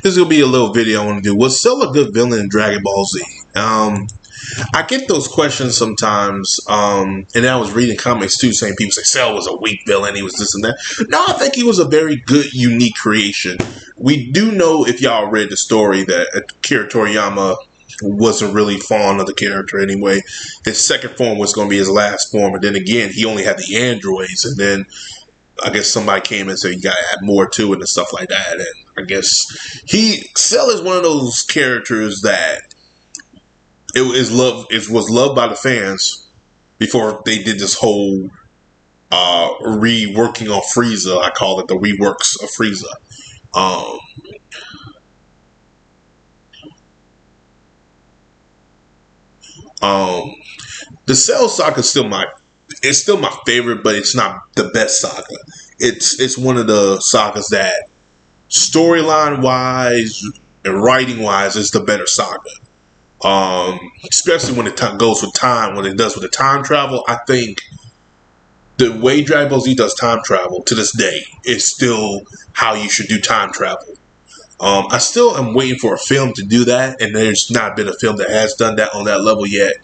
this is gonna be a little video I want to do. Was Cell a good villain in Dragon Ball Z? I get those questions sometimes, and I was reading comics too, saying people say Cell was a weak villain, he was this and that. No, I think he was a very good, unique creation. We do know, if y'all read the story, that Akira Toriyama wasn't really fond of the character anyway. His second form was going to be his last form, and then again, he only had the androids, and then I guess somebody came and said you got to add more to it and stuff like that. And I guess Cell is one of those characters that was loved by the fans before they did this whole reworking on Frieza. I call it the reworks of Frieza. The Cell saga is still my favorite, but it's not the best saga. It's one of the sagas that storyline wise and writing wise is the better saga. Especially when it goes with time, when it does with the time travel. I think the way Dragon Ball Z does time travel to this day is still how you should do time travel. I still am waiting for a film to do that, and there's not been a film that has done that on that level yet.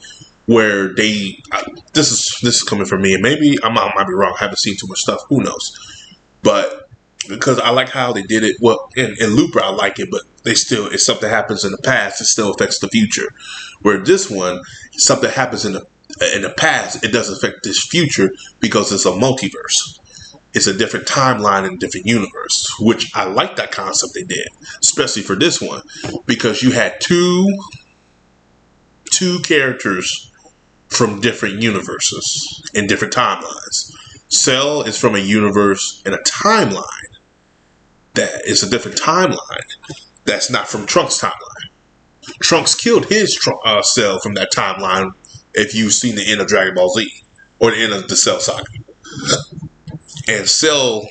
Where this is coming from me, and maybe I might be wrong. I haven't seen too much stuff. Who knows? But because I like how they did it. Well, in Looper, I like it, but if something happens in the past, it still affects the future. Where this one, something happens in the past, it doesn't affect this future because it's a multiverse. It's a different timeline and different universe, which I like that concept they did, especially for this one, because you had two characters from different universes in different timelines. Cell is from a universe and a timeline that is a different timeline that's not from Trunks' timeline. Trunks killed his Cell from that timeline, if you've seen the end of Dragon Ball Z or the end of the Cell saga. And Cell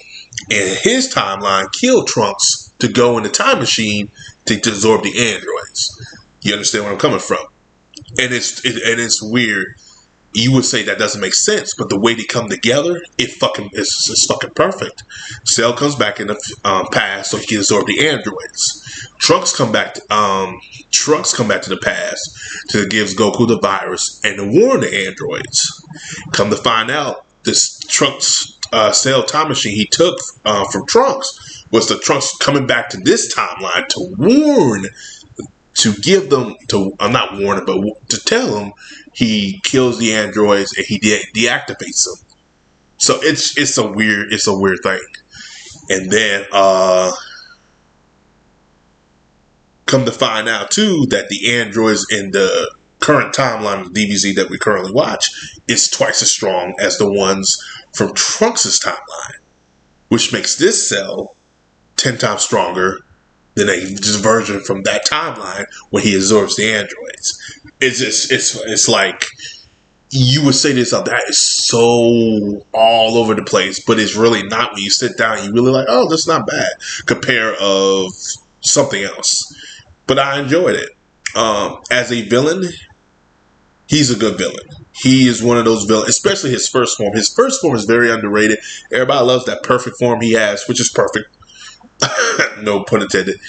in his timeline killed Trunks to go in the time machine to absorb the androids. You understand where I'm coming from? And it's weird. You would say that doesn't make sense, but the way they come together, it's fucking perfect. Cell comes back in the past so he can absorb the androids. Trunks come back to the past to gives Goku the virus and to warn the androids. Come to find out, this Trunks Cell time machine he took from Trunks was the Trunks coming back to this timeline to warn. To give them I'm not warning, but to tell them he kills the androids and he deactivates them. So it's a weird thing. And then come to find out too that the androids in the current timeline of DBZ that we currently watch is twice as strong as the ones from Trunks' timeline, which makes this Cell 10 times stronger than a version from that timeline when he absorbs the androids. It's like you would say this, that is so all over the place, but it's really not. When you sit down, you really like, oh, that's not bad. Compare of something else, but I enjoyed it. As a villain, he's a good villain. He is one of those villains, especially his first form. His first form is very underrated. Everybody loves that perfect form he has, which is perfect. No pun intended.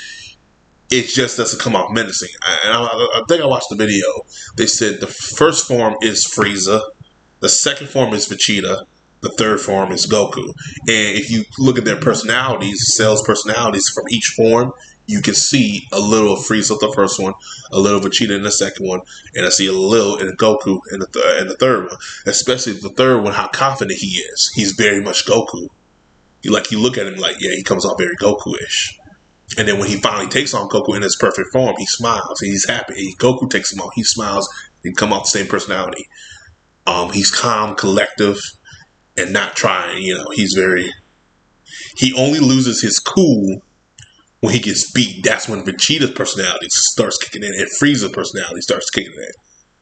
It just doesn't come off menacing. I think I watched the video. They said the first form is Frieza, the second form is Vegeta, the third form is Goku. And if you look at their personalities, Cell's personalities from each form, you can see a little of Frieza in the first one, a little Vegeta in the second one, and I see a little in Goku in the third one. Especially the third one, how confident he is. He's very much Goku. You look at him like, yeah, he comes off very Goku-ish. And then when he finally takes on Goku in his perfect form, he smiles. He's happy. Goku takes him on. He smiles. They come off the same personality. He's calm, collective, and not trying. He only loses his cool when he gets beat. That's when Vegeta's personality starts kicking in and Frieza's personality starts kicking in.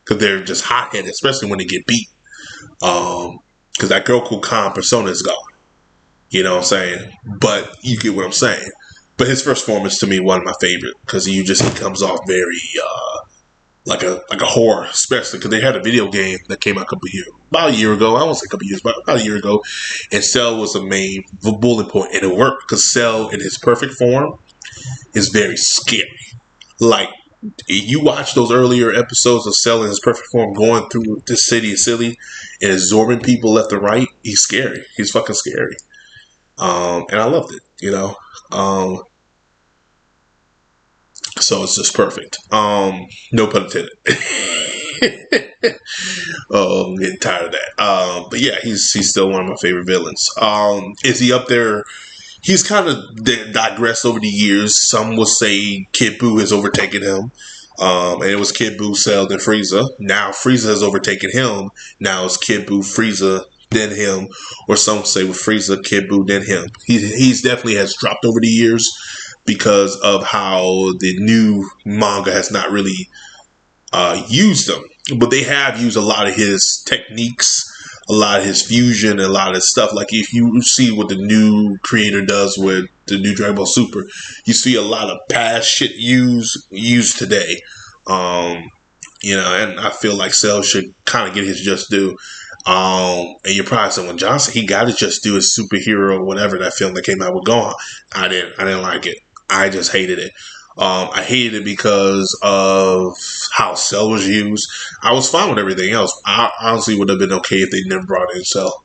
Because they're just hot-headed, especially when they get beat. Because that Goku calm persona is gone. You know what I'm saying? But you get what I'm saying. But his first form is to me one of my favorite because he comes off very like a horror, especially because they had a video game that came out about a year ago. I won't say a couple years, but about a year ago, and Cell was the main bullet point, and it worked because Cell in his perfect form is very scary. Like, you watch those earlier episodes of Cell in his perfect form going through this city of Silly and absorbing people left and right. He's scary. He's fucking scary. And I loved it, so it's just perfect. No pun intended. Oh, I'm getting tired of that. But yeah, he's still one of my favorite villains. Is he up there? He's kind of digressed over the years. Some will say Kid Buu has overtaken him. And it was Kid Buu, Cell, then Frieza. Now Frieza has overtaken him. Now it's Kid Buu, Frieza, then him. Or some say with Frieza, Kid Buu, then him. He's definitely has dropped over the years because of how the new manga has not really used him. But they have used a lot of his techniques, a lot of his fusion, a lot of stuff. Like if you see what the new creator does with the new Dragon Ball Super, you see a lot of past shit used today. And I feel like Cell should kind of get his just due. And you're probably saying, well, Johnson, he got his just due his superhero or whatever, that film that came out with Gohan. I didn't like it. I just hated it. I hated it because of how Cell was used. I was fine with everything else. I honestly would have been okay if they never brought in Cell.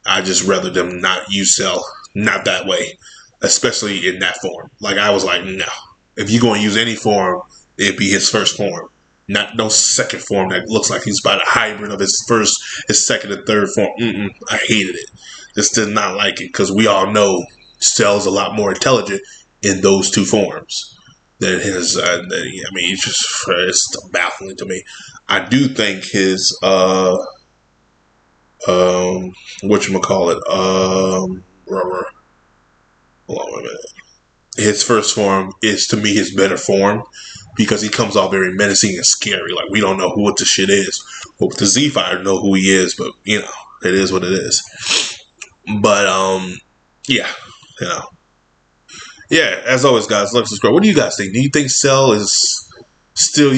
I just rather them not use Cell, not that way, especially in that form. Like, I was like, no. If you're going to use any form, it'd be his first form, not no second form that looks like he's about a hybrid of his second, and third form. I hated it. Just did not like it because we all know Cell's a lot more intelligent in those two forms than his. It's baffling to me. I do think his whatchamacallit, hold on a minute. His first form is, to me, his better form because he comes off very menacing and scary. Like, we don't know what the shit is. Well, with the Z-Fire, know who he is, but it is what it is. But yeah, yeah. As always, guys, like, subscribe. What do you guys think? Do you think Cell still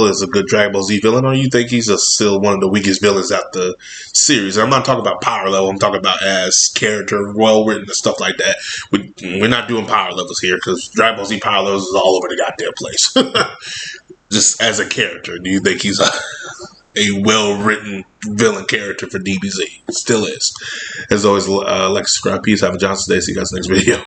is a good Dragon Ball Z villain, or you think he's still one of the weakest villains out the series? And I'm not talking about power level. I'm talking about as character, well written, and stuff like that. We're not doing power levels here because Dragon Ball Z power levels is all over the goddamn place. Just as a character, do you think he's a well-written villain character for DBZ? It still is. As always, like, subscribe. Peace. Have a Johnson day. See you guys next video.